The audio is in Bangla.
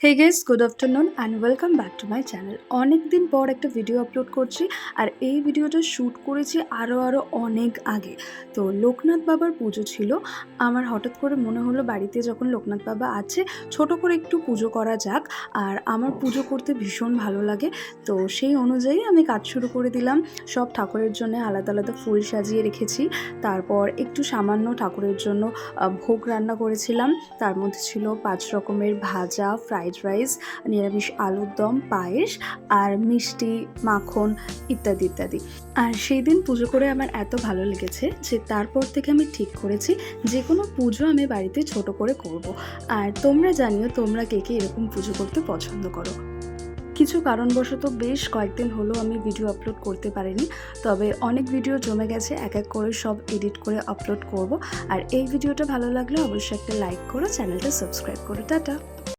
Hey guys, good afternoon and welcome back to my channel. অনেক দিন পর একটা ভিডিও আপলোড করছি, আর এই ভিডিওটা শ্যুট করেছি আরও অনেক আগে। তো লোকনাথ বাবার পুজো ছিল। আমার হঠাৎ করে মনে হলো বাড়িতে যখন লোকনাথ বাবা আছে, ছোট করে একটু পুজো করা যাক। আর আমার পুজো করতে ভীষণ ভালো লাগে, তো সেই অনুযায়ী আমি কাজ শুরু করে দিলাম। সব ঠাকুরের জন্য আলাদা আলাদা ফুল সাজিয়ে রেখেছি। তারপর একটু সামান্য ঠাকুরের জন্য ভোগ রান্না করেছিলাম। তার মধ্যে ছিল 5 রকমের ভাজা, ফ্রাইড রাইস, নিরামিষ আলুর দম, পায়েস আর মিষ্টি, মাখন ইত্যাদি ইত্যাদি। আর সেই দিন পুজো করে আমার এত ভালো লেগেছে যে তারপর থেকে আমি ঠিক করেছি যে কোনো পুজো আমি বাড়িতে ছোট করে করব। আর তোমরা জানিও তোমরা কে কে এরকম পুজো করতে পছন্দ করো। কিছু কারণবশত বেশ কয়েকদিন হলো আমি ভিডিও আপলোড করতে পারিনি, তবে অনেক ভিডিও জমে গেছে, এক এক করে সব এডিট করে আপলোড করব। আর এই ভিডিওটা ভালো লাগলে অবশ্যই একটা লাইক করো, চ্যানেলটা সাবস্ক্রাইব করো। টাটা।